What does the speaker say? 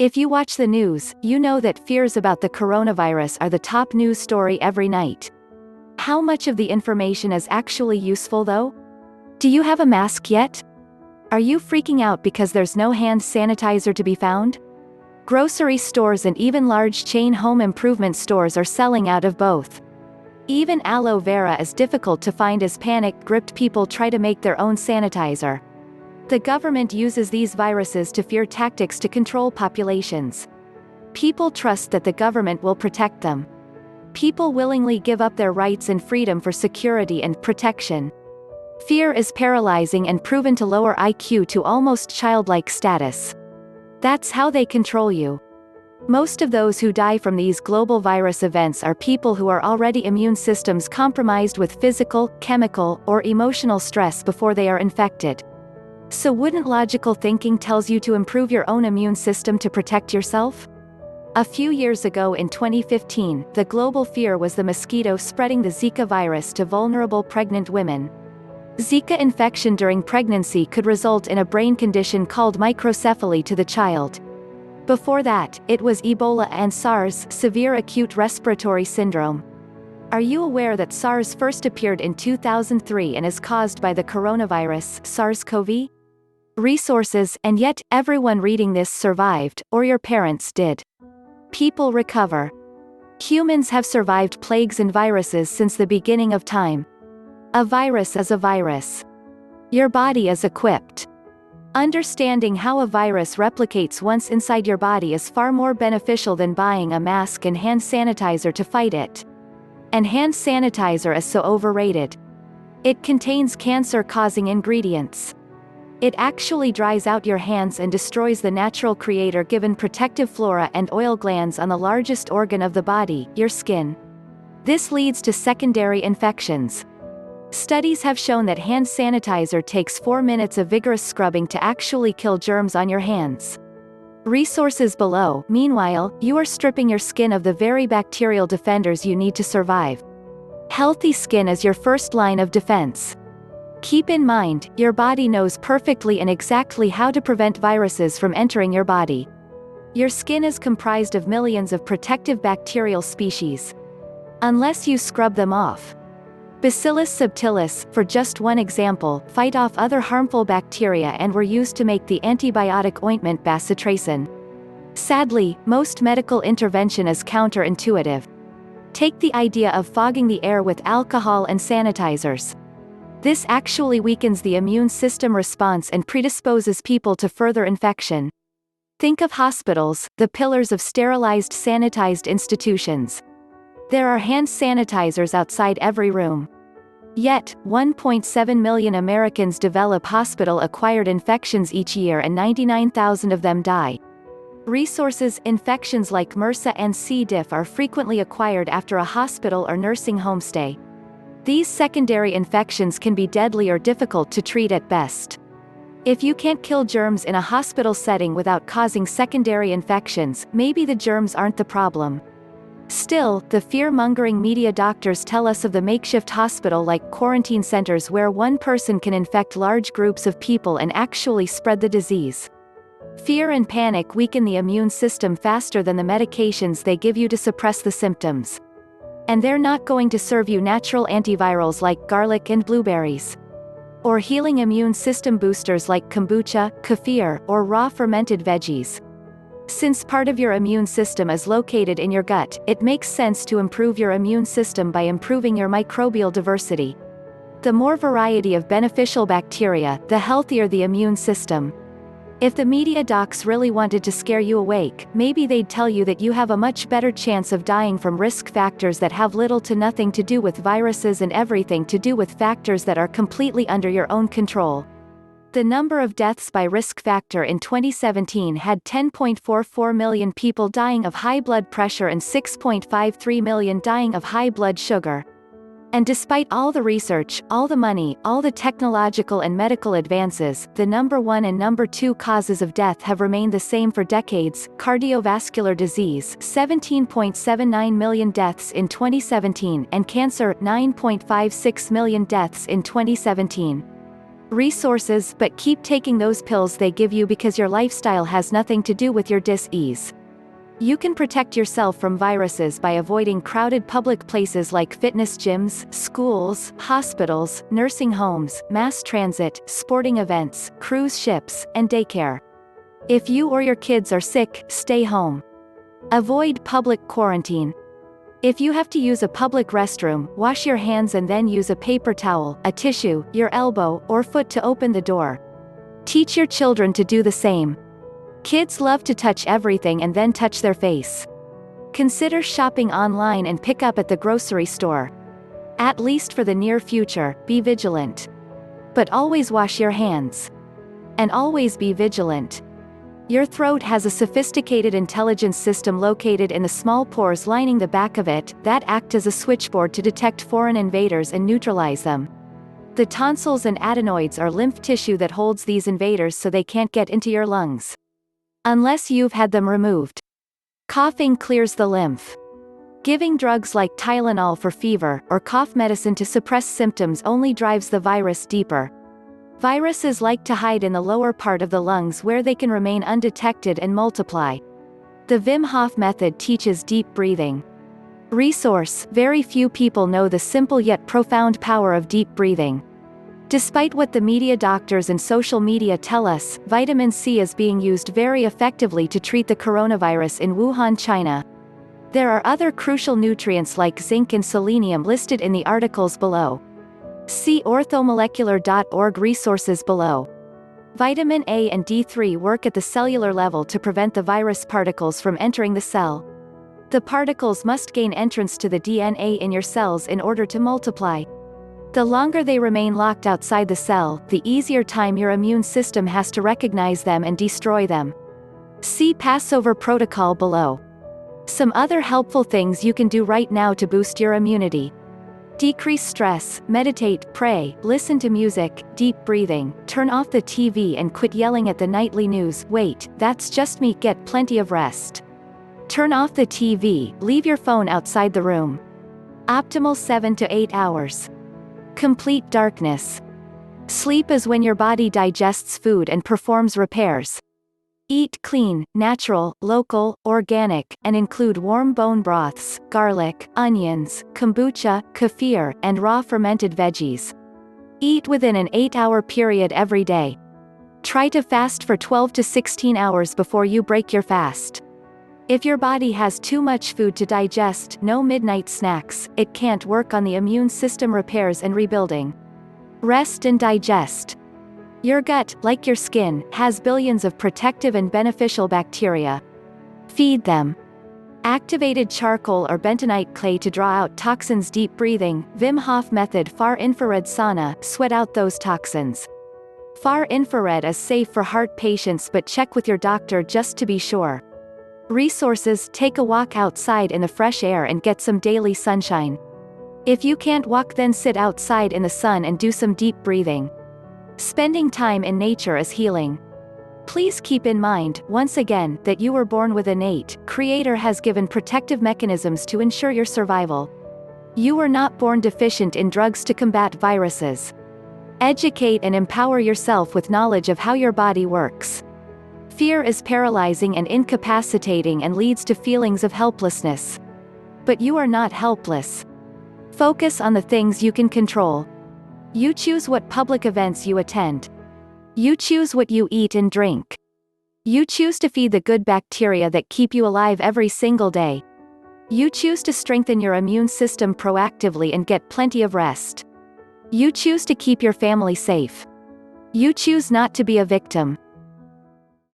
If you watch the news, you know that fears about the coronavirus are the top news story every night. How much of the information is actually useful though? Do you have a mask yet? Are you freaking out because there's no hand sanitizer to be found? Grocery stores and even large chain home improvement stores are selling out of both. Even aloe vera is difficult to find as panic-gripped people try to make their own sanitizer. The government uses these viruses to fear tactics to control populations. People trust that the government will protect them. People willingly give up their rights and freedom for security and protection. Fear is paralyzing and proven to lower IQ to almost childlike status. That's how they control you. Most of those who die from these global virus events are people who are already immune systems compromised with physical, chemical, or emotional stress before they are infected. So wouldn't logical thinking tells you to improve your own immune system to protect yourself? A few years ago in 2015, the global fear was the mosquito spreading the Zika virus to vulnerable pregnant women. Zika infection during pregnancy could result in a brain condition called microcephaly to the child. Before that, it was Ebola and SARS, severe acute respiratory syndrome. Are you aware that SARS first appeared in 2003 and is caused by the coronavirus, SARS-CoV? Resources, and yet, everyone reading this survived, or your parents did. People recover. Humans have survived plagues and viruses since the beginning of time. A virus is a virus. Your body is equipped. Understanding how a virus replicates once inside your body is far more beneficial than buying a mask and hand sanitizer to fight it. And hand sanitizer is so overrated. It contains cancer-causing ingredients. It actually dries out your hands and destroys the natural creator-given protective flora and oil glands on the largest organ of the body, your skin. This leads to secondary infections. Studies have shown that hand sanitizer takes 4 minutes of vigorous scrubbing to actually kill germs on your hands. Resources below. Meanwhile, you are stripping your skin of the very bacterial defenders you need to survive. Healthy skin is your first line of defense. Keep in mind, your body knows perfectly and exactly how to prevent viruses from entering your body. Your skin is comprised of millions of protective bacterial species. Unless you scrub them off. Bacillus subtilis, for just one example, fight off other harmful bacteria and were used to make the antibiotic ointment bacitracin. Sadly, most medical intervention is counterintuitive. Take the idea of fogging the air with alcohol and sanitizers. This actually weakens the immune system response and predisposes people to further infection. Think of hospitals, the pillars of sterilized sanitized institutions. There are hand sanitizers outside every room. Yet, 1.7 million Americans develop hospital-acquired infections each year and 99,000 of them die. Resources. Infections like MRSA and C. diff are frequently acquired after a hospital or nursing home stay. These secondary infections can be deadly or difficult to treat at best. If you can't kill germs in a hospital setting without causing secondary infections, maybe the germs aren't the problem. Still, the fear-mongering media doctors tell us of the makeshift hospital-like quarantine centers where one person can infect large groups of people and actually spread the disease. Fear and panic weaken the immune system faster than the medications they give you to suppress the symptoms. And they're not going to serve you natural antivirals like garlic and blueberries. Or healing immune system boosters like kombucha, kefir, or raw fermented veggies. Since part of your immune system is located in your gut, it makes sense to improve your immune system by improving your microbial diversity. The more variety of beneficial bacteria, the healthier the immune system. If the media docs really wanted to scare you awake, maybe they'd tell you that you have a much better chance of dying from risk factors that have little to nothing to do with viruses and everything to do with factors that are completely under your own control. The number of deaths by risk factor in 2017 had 10.44 million people dying of high blood pressure and 6.53 million dying of high blood sugar. And despite all the research, all the money, all the technological and medical advances, the number 1 and number 2 causes of death have remained the same for decades: cardiovascular disease, 17.79 million deaths in 2017, and cancer, 9.56 million deaths in 2017. resources, but keep taking those pills they give you because your lifestyle has nothing to do with your dis-ease. You can protect yourself from viruses by avoiding crowded public places like fitness gyms, schools, hospitals, nursing homes, mass transit, sporting events, cruise ships, and daycare. If you or your kids are sick, stay home. Avoid public quarantine. If you have to use a public restroom, wash your hands and then use a paper towel, a tissue, your elbow, or foot to open the door. Teach your children to do the same. Kids love to touch everything and then touch their face. Consider shopping online and pick up at the grocery store. At least for the near future, be vigilant. But always wash your hands. And always be vigilant. Your throat has a sophisticated intelligence system located in the small pores lining the back of it, that act as a switchboard to detect foreign invaders and neutralize them. The tonsils and adenoids are lymph tissue that holds these invaders so they can't get into your lungs. Unless you've had them removed. Coughing clears the lymph. Giving drugs like Tylenol for fever, or cough medicine to suppress symptoms only drives the virus deeper. Viruses like to hide in the lower part of the lungs where they can remain undetected and multiply. The Wim Hof method teaches deep breathing. Resource: very few people know the simple yet profound power of deep breathing. Despite what the media, doctors and social media tell us, vitamin C is being used very effectively to treat the coronavirus in Wuhan, China. There are other crucial nutrients like zinc and selenium listed in the articles below. See orthomolecular.org resources below. Vitamin A and D3 work at the cellular level to prevent the virus particles from entering the cell. The particles must gain entrance to the DNA in your cells in order to multiply. The longer they remain locked outside the cell, the easier time your immune system has to recognize them and destroy them. See Passover protocol below. Some other helpful things you can do right now to boost your immunity. Decrease stress, meditate, pray, listen to music, deep breathing, turn off the TV and quit yelling at the nightly news. Wait, that's just me. Get plenty of rest. Turn off the TV, leave your phone outside the room. Optimal 7 to 8 hours. Complete darkness. Sleep is when your body digests food and performs repairs. Eat clean, natural, local, organic, and include warm bone broths, garlic, onions, kombucha, kefir, and raw fermented veggies. Eat within an 8-hour period every day. Try to fast for 12 to 16 hours before you break your fast. If your body has too much food to digest, no midnight snacks, it can't work on the immune system repairs and rebuilding. Rest and digest. Your gut, like your skin, has billions of protective and beneficial bacteria. Feed them. Activated charcoal or bentonite clay to draw out toxins. Deep breathing, Wim Hof method. Far infrared sauna, sweat out those toxins. Far infrared is safe for heart patients, but check with your doctor just to be sure. Resources: take a walk outside in the fresh air and get some daily sunshine. If you can't walk, then sit outside in the sun and do some deep breathing. Spending time in nature is healing. Please keep in mind, once again, that you were born with innate, Creator has given protective mechanisms to ensure your survival. You were not born deficient in drugs to combat viruses. Educate and empower yourself with knowledge of how your body works. Fear is paralyzing and incapacitating and leads to feelings of helplessness. But you are not helpless. Focus on the things you can control. You choose what public events you attend. You choose what you eat and drink. You choose to feed the good bacteria that keep you alive every single day. You choose to strengthen your immune system proactively and get plenty of rest. You choose to keep your family safe. You choose not to be a victim.